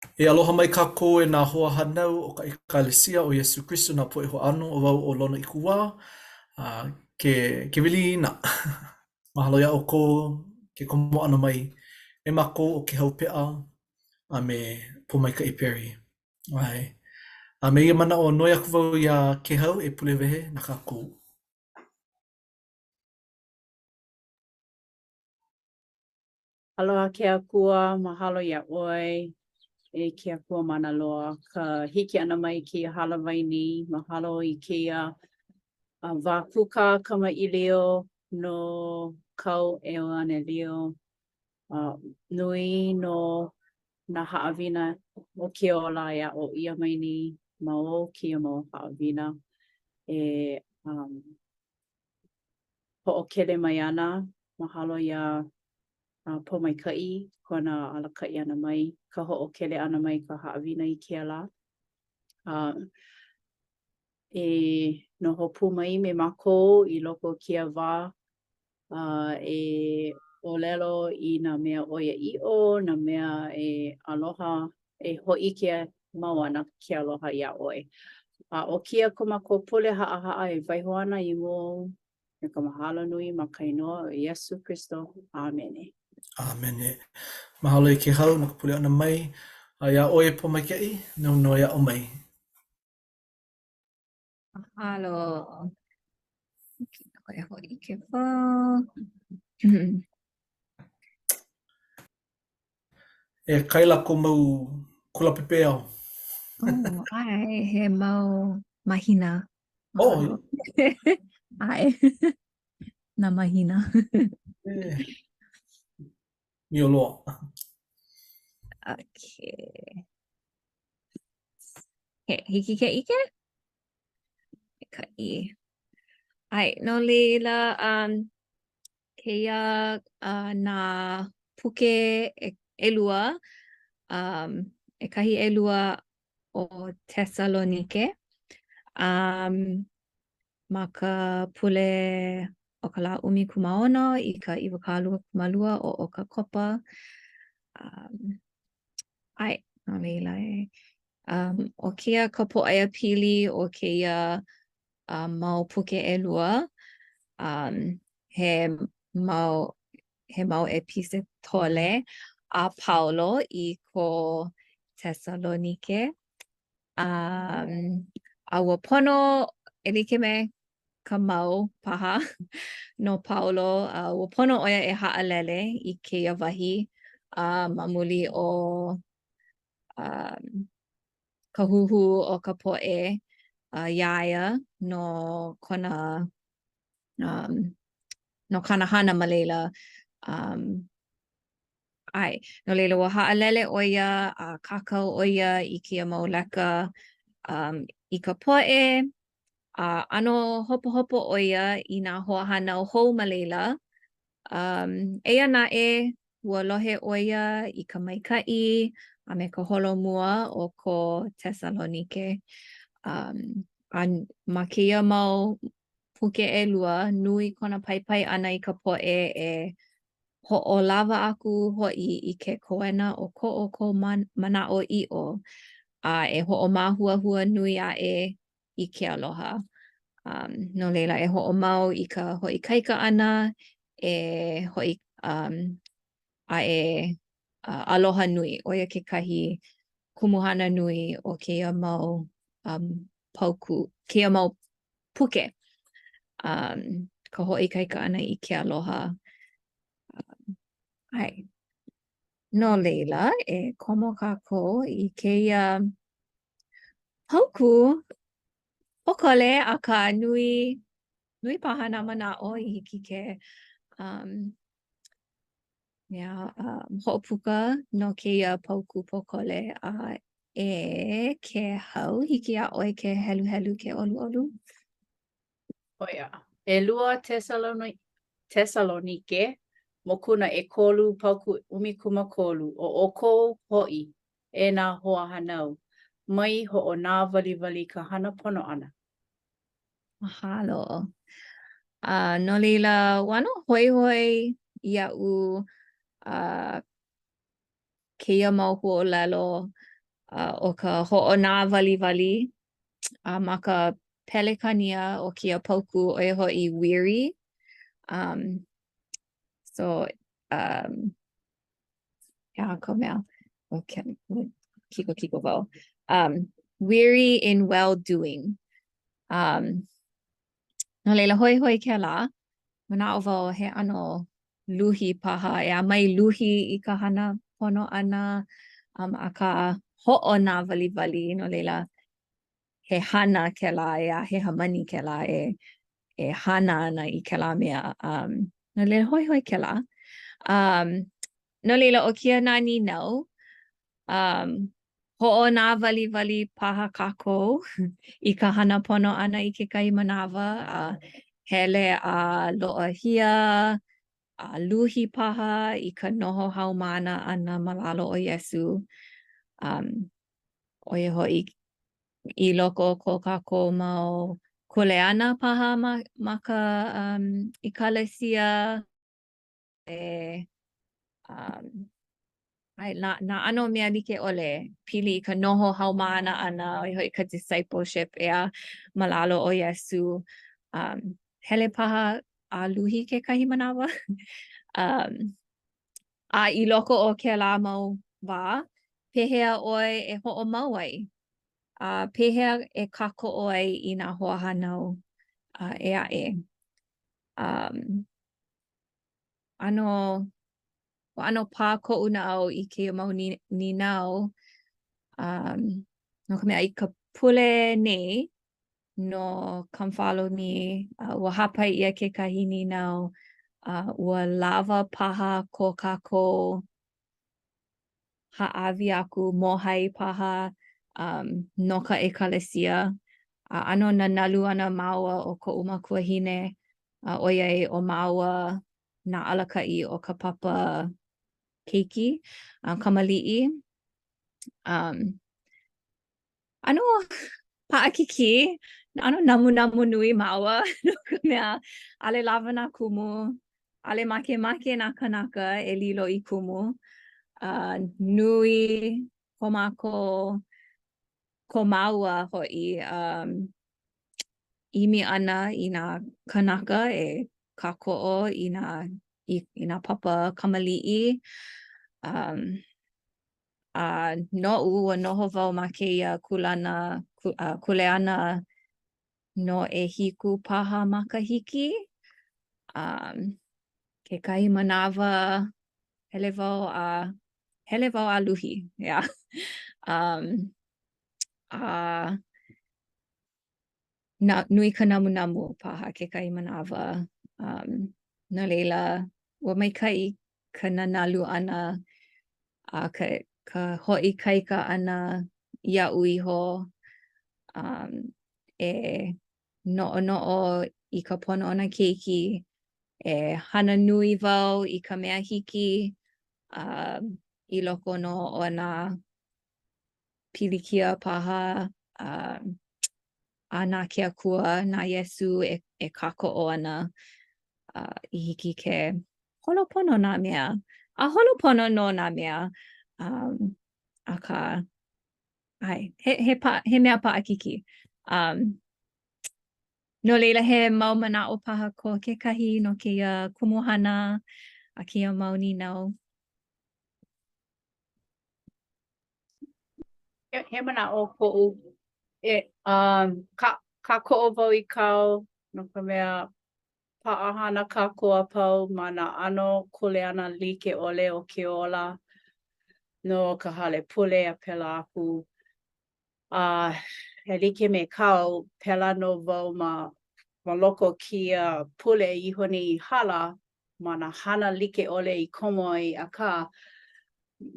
E aloha mai kako e nā hoa hanau o ka ekalesia o Yesu Christo nā po e ho ano o wau o lona i kuā. Ke wili ina. Mahalo ia o ko ke komo ana mai e mako o ke haupea a me po mai ka iperi. Ai. A me ia mana o noi aku wau ia ke hau e pule wehe na kako. Aloha ke akua, mahalo ia oi, e ke akua mana loa. Ka hiki ana mai ke halawaini, mahalo i ke wākuka kama ilio no kau e ane lio. Nui no na haawina o ke ola ia o ia maini ma o kia mo haawina. E ho'okele mai ana, mahalo ia po mai kai, kona ala kai ana mai, ka ho'okele ana mai ka haawina i ke ala. E no hopu mai me mako i loko kia wā, e olelo i na mea oia i o, na mea e aloha, e ho'ike mauana ke aloha ia oi. O kia ko pule haa e waiho ana i mo, e ka mahalo nui ma kainoa o Yesu Christo. Amene. Amene. Mahalo i ke hau na ka pule ana mai. A ia oe po mai kei, nau noia o mai. Mahalo. Okay, hoi ke wā. E kaila ko mau kula pepe au. Oh, ai, he mau mahina. Oh, Mahalo. Ai, na mahina. mi o loa. Okay. He, hiki ke ike? Ka I. Ai, no leila, keia na puke e lua, e kahi e lua o Tesalonike. Ma ka pule o ka la umi kumaono i ka iwakālua kumalua o ka kopa. Ai, no leila e. O kia ka poʻaia pili o keia mau puke e lua. He mau e pise tole a Paulo i ko Tesalonike. A ua pono e like me ka mau paha no Paulo. Ua pono oia e haalele i keia wahi ma muli o ka huhu o ka poʻe iaia no kona no kanahana ma leila. Ai, no leila ua haalele oia a kakau oia i kia mau leka i ka poʻe. Ano hopo oia i nā hoahana o hou ma leila. Eia naʻe ua lohe oia i ka maikaʻi a me ka holomua o ko Tesalonike. Ma keia mau puke e lua, nui kona paipai ana i ka poʻe e hoʻolawa aku hoʻi i ke koena o ko manaʻo iʻo. E hoʻomahuahua nui aʻe i ke aloha. No leila e hoʻomau i ka hoʻikaika ʻana e hoʻi aloha nui. Oia kekahi kumuhana nui o keia mau pauku, keia mau puke. Ka hoʻikaika ʻana i ke aloha. Ai. No leila e komo kākou i keia pauku ʻokole akā nui paha nā manaʻo i hiki ke hoʻopuka no keia pauku pokole e ke hau hiki a ʻoe ke helu ke ʻoluʻolu. Oia. E lua Tesalonike, mokuna e kolu pauku umikumakolu o oko hoʻi e nā hoa hanau. Mai hoʻo nā waliwali ka hana pono ʻana. Mahalo. No leila, wano hoihoi iaʻu keia mau huʻolelo o ka ho'ona wali ma ka pelekania o kia pauku o e ho'i weary. So ko mea okay kiko wau. Weary in well doing. No leila hoi ke la mana o wau he ano luhi paha e a mai luhi I ka hana pono ana a ka ho'ona wali no leila he hana ke la he hamani ke la e hana ana I ke la mea no leila hoi ke la no leila o kia nani nau ho'ona wali paha kako I ka hana pono ana I ke kai manawa hele a loa hia a luhi paha I ka noho haumana ana malalo o Yesu o hoi I loko ko kako mau kuleana paha ma ka ikalesia ai na ano mea like ole pili ka noho haumana ana o hoi ka discipleship malalo o Yesu hele paha a luhi ke kahi manawa a I loko o ke la mau wā pehea oi e ho'o mau ai pehea e kako oi I nā hoa hanau ano pā ko'u na au I ke mau ni nau no ka mea I ka pule nei no come follow me ua hapai ia ke kahi ni nau ua lava paha ko kako ha'awi aku mohai paha no ka ekalesia ano na nalu ana maua o ko umakuahine oiai o maua na alaka'i o ka papa keiki kamali'i ano pa'akiki ano namu nui maua no ka mea ale lava na kumu ale make na kanaka e lilo I kumu nui ko maua ho'i imi ana I nā kanaka e kako'o I nā papa kamali'i no'u ua noho wau ma keia kuleana no e hiku paha makahiki ke kai manawa hele wau a luhi na nui ka namu paha ke kai manawa no leila ua mai kai ka nanalu ana ka ho'i kaika ana ia'u iho e no'o I ka pono ona keiki e hana nui wau I ka mea hiki I loko no o nā pilikia paha a nā ke akua nā Yesu e kako'o ana I hiki ke holopono nā mea a holopono no nā mea aka ai he mea pa'akiki no leila he mau mana'o paha ko kekahi no keia kumuhana a kia mau ni nau He mana'o ko'u ka ko'o wau I kau no ka mea pa'ahana kākua pau ma nā ano kuleana like ole o ke ola no ka hale pule a pela aku he like me kau pela no wau ma loko kia pule I honi I hala ma nā hana like ole I komo I aka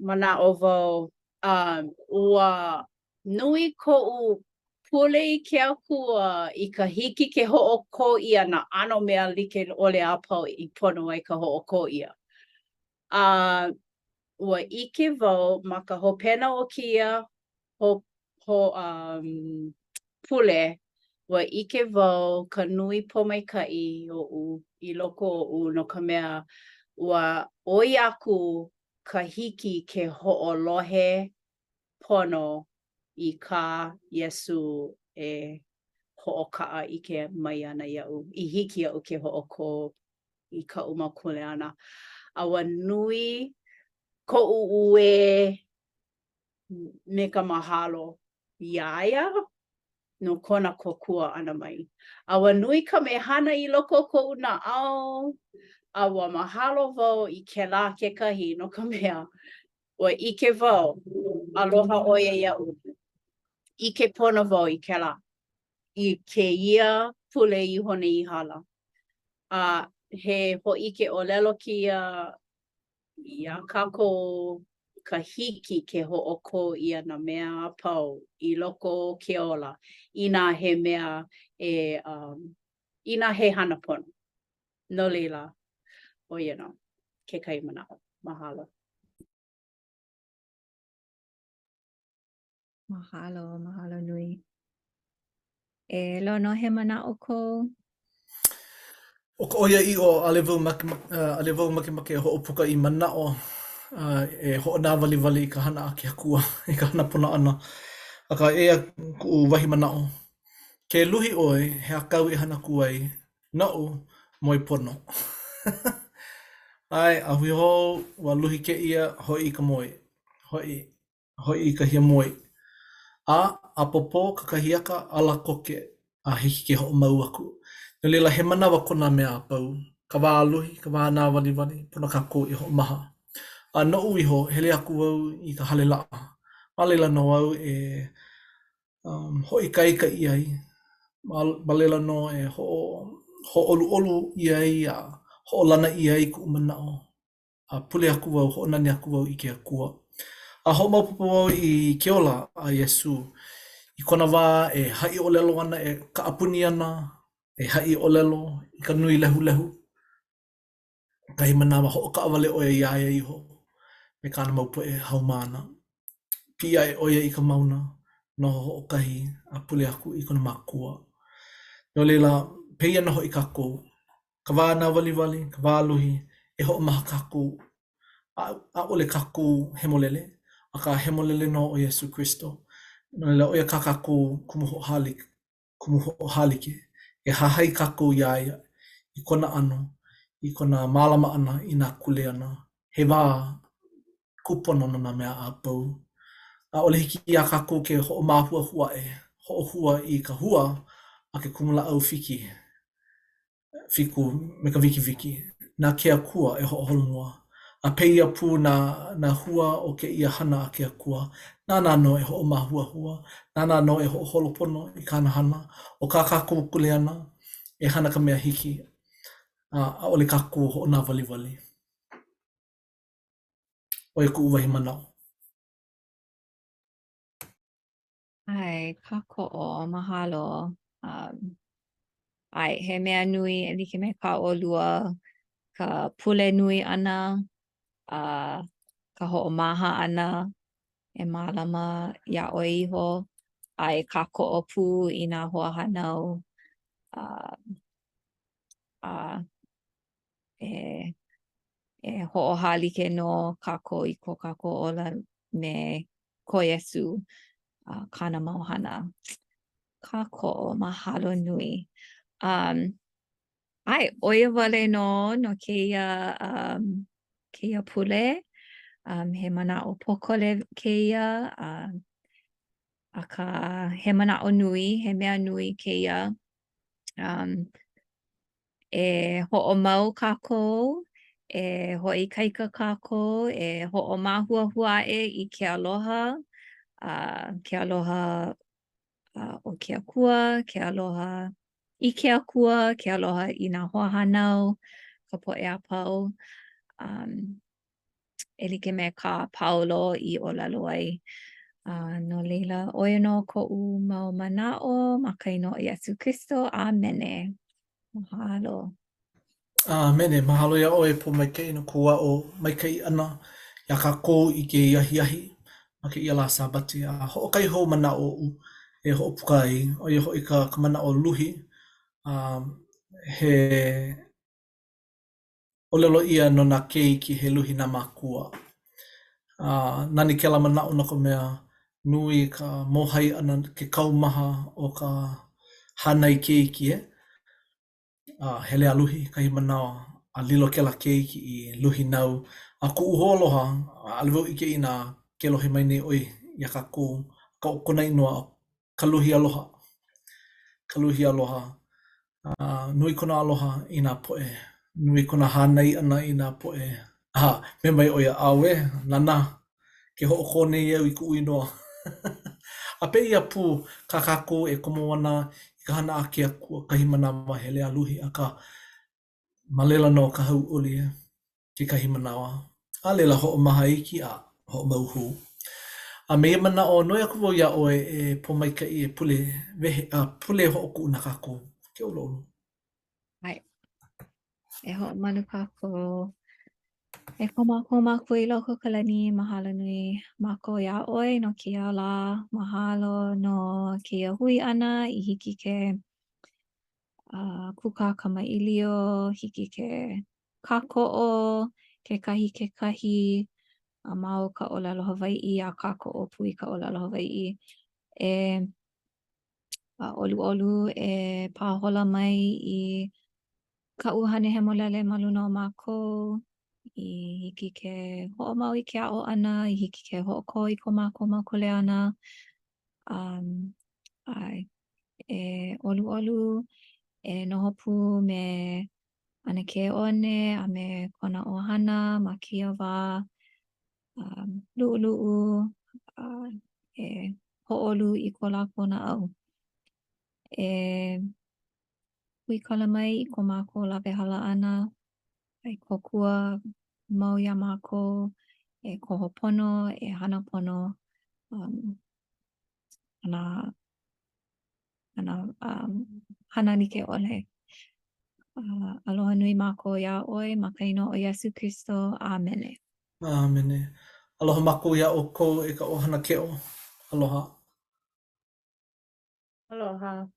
mana'o wau ua nui ko'u pule I ke akua I ka hiki ke ho'oko ia na ano mea like ole a pau I pono ai ka ho'oko ia. Ua ike wau ma ka hopena o kia pule ua ike wau ka nui pomaika'i I loko o no ka mea ua oi aku ka hiki ke ho'olohe pono I ka Iesu ho'oka'a I ke mai ana ia'u. I hiki a'u ke ho'oko I ka umakule ana. Aua nui ko'u ue me ka mahalo iaia no kona kokua ana mai. Aua nui ka mehana I loko ko'u na'au. Aua mahalo wau I kēlā kekahi no ka mea. Ua ike wau. Aloha ʻo ia iaʻu. Ike pono wau I kēlā. I kēia pule I hone I hala. He hoʻike ʻōlelo kēia ia kākou kahiki ke hoʻokō ʻia nā mea apau I loko ke ola. Inā he mea inā he hana pono. No leila, ʻo ia nō, kekahi manaʻo. Mahalo. Mahalo, mahalo nui. E lono he manaʻo kou? O ka ʻoiaʻiʻo ale wau makemake e hoʻopuka I manaʻo e hoʻonāwaliwali I ka hana a ke akua I ka hana puna ʻana. Aka eia kuʻu wahi manaʻo. Ke luhi ʻoe he akau I hana ku ai noʻu moi pono. Ai, a hui hou ua luhi keʻia hoʻi I ka moi. Hoʻi I ka hia moi. A popo ka kahiaka ala koke a hiki ke hoʻomau aku. No leila he manawa kona mea apau. Ka wā aluhi, ka wā nā waliwali, puna kākou I hoʻomaha. A noʻu iho, hele aku au I ka hale laʻa. Ma leila no au e hoʻikaika I ai. Ma leila no e hoʻoluʻolu I ai, a hoʻolana I ai kuʻu manaʻo. A pule aku au, hoʻonani aku au I ke akua. A hoʻomaopopo au I ke ola a Iesu. I kona wā e haʻi ʻōlelo ana, e ka apuni ana, e haʻi ʻōlelo I ka nui lehulehu. Kahi manawa hoʻokaʻawale ʻoia iā ia iho. Me kāna mau poʻe haumāna. Piʻa e ʻoia I ka mauna, noho hoʻokahi a pule aku I kona mākua. No leila, peia nō hoʻi kākou. Ka wā nā waliwali, ka wā aluhi, e hoʻomaha kākou. ʻAʻole kākou hemolele, a ka hemolele no o Iesu Kristo. No leila, oia ka kākou kumu hoʻohalike. E hahai kākou iā ia, I kona ʻano, I kona mālama ʻana, I nā kule ʻana. He wā kupono no nā mea a pau. ʻAʻole hiki iā kākou ke hoʻomāhuahua e, hoʻohua I ka hua a ke kumulaʻau fiku me ka wiki. Nā ke akua e hoʻoholomua. A peia pū nā hua o ke ia hana a ke akua. Nānā no e hoʻomāhuahua. Nānā no e hoʻoholopono I kāna hana. O kā kākou kule ana, e hana ka mea hiki. ʻAʻole kākou hoʻonāwaliwali. ʻOia kuʻu wahi manaʻo. Ai, kākoʻo, mahalo. Ai, he mea nui e like me ka ʻolua, ka pule nui ʻana, ka hoʻomaha ʻana, e mālama iā ʻoe iho. Ai, kākoʻo pū I nā hoa hanau. E hoʻohalike no kākou I ko kākou ola me ko Iesu, kāna mau hana. Kākoʻo, mahalo nui. Ai, ʻoia wale no kēia pule. He manaʻo pokole kēia. Aka he manaʻo nui, he mea nui kēia. E hoʻomau kākou, e hoʻikaika kākou, e hoʻomāhuahua aʻe I ke aloha. Ke aloha o ke akua, ke aloha I ke akua, ke aloha I nā hoa hanau, ka poʻe a pau. E like me ka paulo I ʻōlelo ai. No leila, ʻoia no koʻu mau manaʻo, ma ka ino o Iesu Kristo, amene. Mahalo. Mene, mahalo ia ʻoe po maikaʻi no kou aʻo maikaʻi ʻana iā kākou I ke iahiahi ma ke ia lā Sabati. Hoʻokahi hou manaʻo e hoʻopuka ai. ʻOia hoʻi ka manaʻo luhi. He ʻōlelo ʻia no nā keiki he luhi nā mākua. Nani kēlā manaʻo no ka mea nui ka mohai ana ke kaumaha o ka hanai keiki e. Hele aluhi kahi manawa a lilo ke la keiki I luhi nau. A ku uho aloha, a lewo ike ina ke lohe mai nei oi ia ka okona inua ka luhi aloha. Ka luhi aloha. Nui kona aloha I nā poe. Nui kona hanai ana I nā poe. Me mai oia awe, nana, ke ho'oko nei au I ku uinoa. A pe ia pū ka kako e komo ana I ka hana ake akua kahi manawa hele aluhi a ka malela no ka hau uli ke kahi manawa. A lela ho'o maha iki a ho'o mauhu. A me mana o noi aku wau ia oe e pomaika I e pule wehe, pule ho'o ku na kako. Ke olo. Ai, e ho manu kākou. E koma kui loko kalani, mahalo nui mako ia oi no kia la, mahalo no kia hui ana I hiki ke kuka kamailio, hiki ke kāko'o, ke kahi, a mau ka olelo Hawai'i, a kāko'o pui ka olelo Hawai'i. E olu e pāhola mai I ka uhane he molele maluna o mākou, I hiki ke ho'omau I ke a'o ana, I hiki ke ho'oko I ko mākou mau kuleana. Ai, e olu e noho pū me ana ke one a me kona ohana ma kia wā lu'ulu'u e ho'olu I ko lākou na au. E hui kala mai I ko mākou lawe hala ana, ai kokua mau ia mākou, e koho pono, e hana pono, ana hana like ole. Aloha nui mākou ia oi, ma ka ino o Iesu Kristo, Āmene. Amene. Aloha mako ia o ko e ka ohana ke'o. Aloha. Aloha.